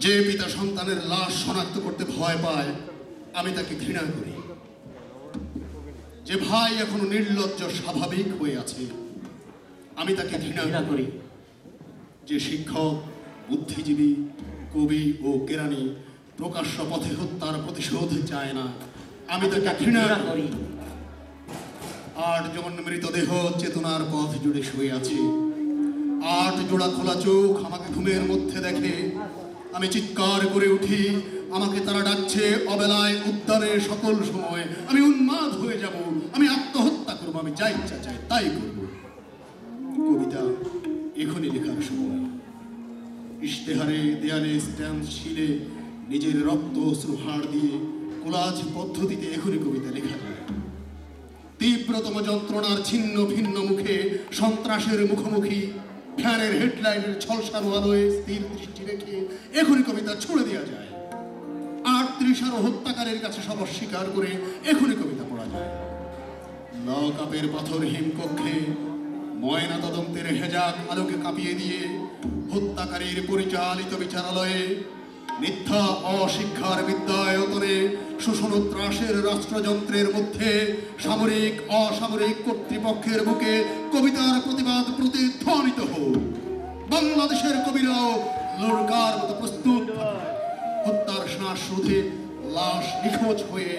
যে পিতা সন্তানের লাশ শনাক্ত করতে ভয় পায় আমি তাকে ঘৃণা করি। যে ভাই এখনো নির্লজ্জ স্বাভাবিক হয়ে আছে আমি তাকে ঘৃণা করি। যে শিক্ষক, বুদ্ধিজীবী, কবি ও কেরানি প্রকাশ্য পথে হত্যার প্রতিশোধ চায় না আমি তাকে ঘৃণা করি। 8 জন মৃতদেহ চেতনার পথ জুড়ে শুয়ে আছে। 8 জোড়া খোলা চোখ আমাকে ঘুমের মধ্যে দেখে। আমি চিৎকার করে উঠি, আমাকে তারা ডাকছে অবেলায় উদ্যানে সকল সময়। আমি উন্মাদ হয়ে যাব, আমি আত্মহত্যা করব, আমি যা ইচ্ছা চাই তাই করব। কবিতা এখনই লেখার সময়। ইশতেহারে, দেয়ালে, স্ট্যাম্প শিলে নিজের রক্ত অশ্রু হাড় দিয়ে কোলাজ পদ্ধতিতে এখনই কবিতা লেখা যায়। তীব্রতম যন্ত্রণার ছিন্ন ভিন্ন মুখে সন্ত্রাসের মুখোমুখি ফ্যানের হেডলাইটের ছলসানো আলোয় স্থির দৃষ্টি রেখে এখনই কবিতা ছুড়ে দেওয়া যায়। 38 হত্যাকারীর কাছে সব অস্বীকার করে এখনই কবিতা পড়া যায়। লকআপের পাথরহীন কক্ষে ময়না তদন্তের হেজাক আলোকে কাঁপিয়ে দিয়ে হত্যাকারীর পরিচালিত বিচারালয়ে মিথ্যা অশিক্ষার বিদ্যায়তনে শোষণ ত্রাসের রাষ্ট্রযন্ত্রের মধ্যে সামরিক অসামরিক কর্তৃপক্ষের বুকে কবিতার প্রতিবাদ প্রতিধ্বনিত হোক। বাংলাদেশের কবিরাও লড়কার মতো প্রস্তুত থাকে। হত্যার শ্বাসরোধে লাশ নিখোঁজ হয়ে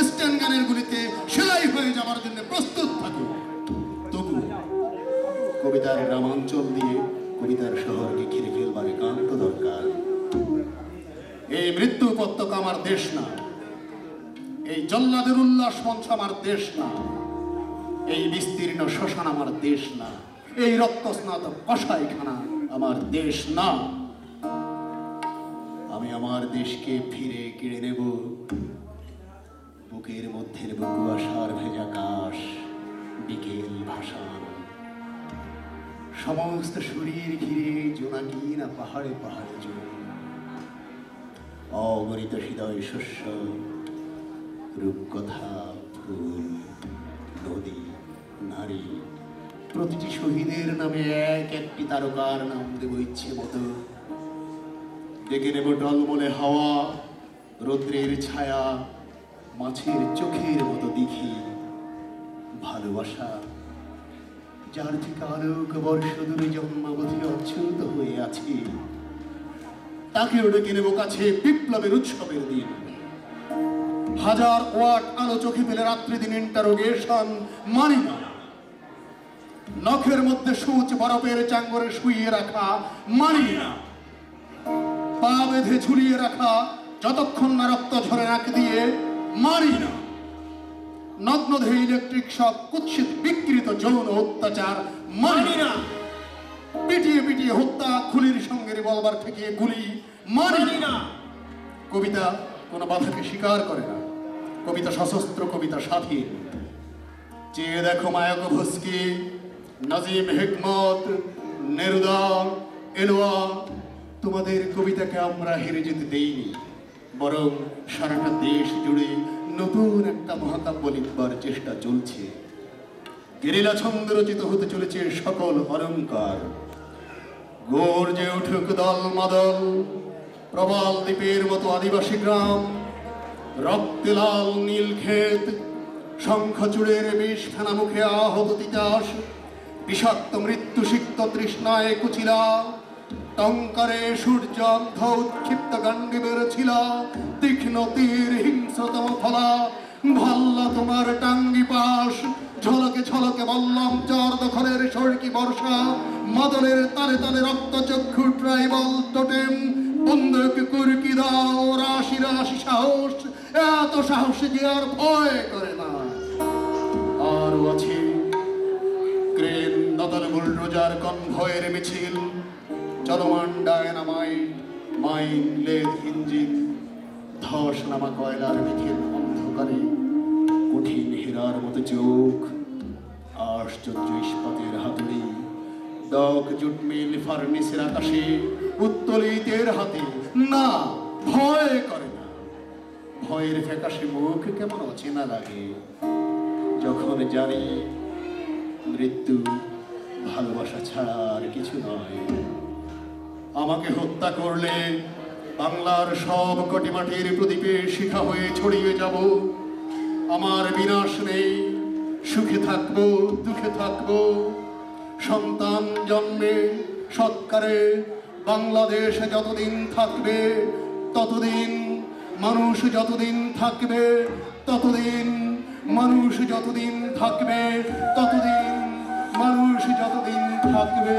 স্ট্যান্ড গানের গুলিতে সেলাই হয়ে যাওয়ার জন্য প্রস্তুত থাকে। তবু কবিতার গ্রামাঞ্চল দিয়ে কবিতার শহরকে ঘিরে ফেলবার একান্ত দরকার। এই মৃত্যু উপত্যকা আমার দেশ না, এই জল্লাদের উল্লাস মঞ্চ আমার দেশ না, এই বিস্তীর্ণ শ্মশান আমার দেশ না, এই রক্তস্নাত কসাইখানা আমার দেশ না। আমি আমার দেশকে ফিরে কেড়ে নেব। বুকের মধ্যে কুয়াশার ভেজা কাশ, বিকেল ভাসান, সমস্ত শরীর ঘিরে জোনাকিনা পাহাড়ে পাহাড়ে জোন, অগণিত হৃদয় শস্য, রূপকথা, ফুল, নদী, নারী, প্রতিটি শহীদের নামে এক একটি তারকার নাম দেব ইচ্ছে মতো। ডেকে নেব টলমলে হাওয়া, রৌদ্রের ছায়া, মাছের চোখের মতো দিঘি, ভালোবাসা যার থেকে আলোক বর্ষ দূরে জন্মাবধি অচ্যুত হয়ে আছে, তাকেও ডেকে নেব কাছে বিপ্লবের উৎসবের দিন। 1000 ওয়াট আলো চোখে পেলে রাত্রি দিন ইন্টারোগেশন মানি না। নখের মধ্যে সূচ বরফের চাঙ্গরে শুইয়ে রাখা মানি না। পা বেঁধে ঝুলিয়ে রাখা যতক্ষণ না রক্ত ঝরে নাক দিয়ে মানি না। নগ্নদেহে ইলেকট্রিক শক, কুৎসিত বিকৃত যৌন অত্যাচার মানি না। পিটিয়ে পিটিয়ে হত্যা, খুলির সঙ্গে রিভলভার ঠেকিয়ে গুলি মানি না। কবিতা কোনো বাধাকে স্বীকার করে না। কবিতা সশস্ত্র, কবিতা স্বাধীন। চেয়ে দেখো মায়াকোভস্কি, নাজিম হিকমত, নেরুদা, এলোয়া, তোমাদের কবিতাকে আমরা হেরে যেতে দেইনি, বরং সারাটা দেশ জুড়ে নতুন একটা মহাকাব্য লিখবার চেষ্টা চলছে। গেরিলা ছন্দ রচিত হতে চলেছে সকল অলঙ্কার। গর্জে উঠুক দল মাদল, প্রবাল দ্বীপের মতো আদিবাসী গ্রাম, রক্তে লাল নীল ক্ষেত, শঙ্খচূড়ের বিষ ফেনা মুখে আহত তিতাস, বিষাক্ত মৃত্যু সিক্ত তৃষ্ণায় কুচিলা, টঙ্কারে সূর্য অন্ধ উৎক্ষিপ্ত গান্ডীবের ছিলা, তীক্ষ্ণ তীর হিংস্রতম ফলা, ভাল্লা তোমার টাঙ্গি পাশ, ঝলকে ঝলকে বললাম চর দখলের সড়কি বর্ষা, মাদলের তালে তালে রক্ত চক্ষু ট্রাইবাল টোটেম, বন্দুক কুরকি দাও রাশি রাশি সাহস, এত সাহস যে আর ভয় করে না। আরও আছে ক্রেন, দদল, বুলডোজার, কনভয়ের মিছিল, চলমান ডায়নামাইট, মাইন, লেদ, ইঞ্জিন, ধস নামা কয়লার মিথিল অন্ধকারে কঠিন হীরার মতো চোখ, আশ্চর্য ইস্পাতের হাতুড়ি, ডক জুট মিল, ফার্নিসের আকাশে উত্তোলিতের হাতে না, ভয় করে না। ভয়ের ফ্যাকাশে মুখ কেমন অচেনা লাগে যখন জানি মৃত্যু ভালোবাসা ছাড়া আর কিছু নয়। আমাকে হত্যা করলে বাংলার সব কটি মাটির প্রদীপে শিখা হয়ে ছড়িয়ে যাব। আমার বিনাশ নেই, সুখে থাকবো দুঃখে থাকবো, সন্তান জন্মে সৎকারে বাংলাদেশ যতদিন থাকবে ততদিন, মানুষ যতদিন থাকবে ততদিন, মানুষ যতদিন থাকবে ততদিন, মানুষ যতদিন থাকবে।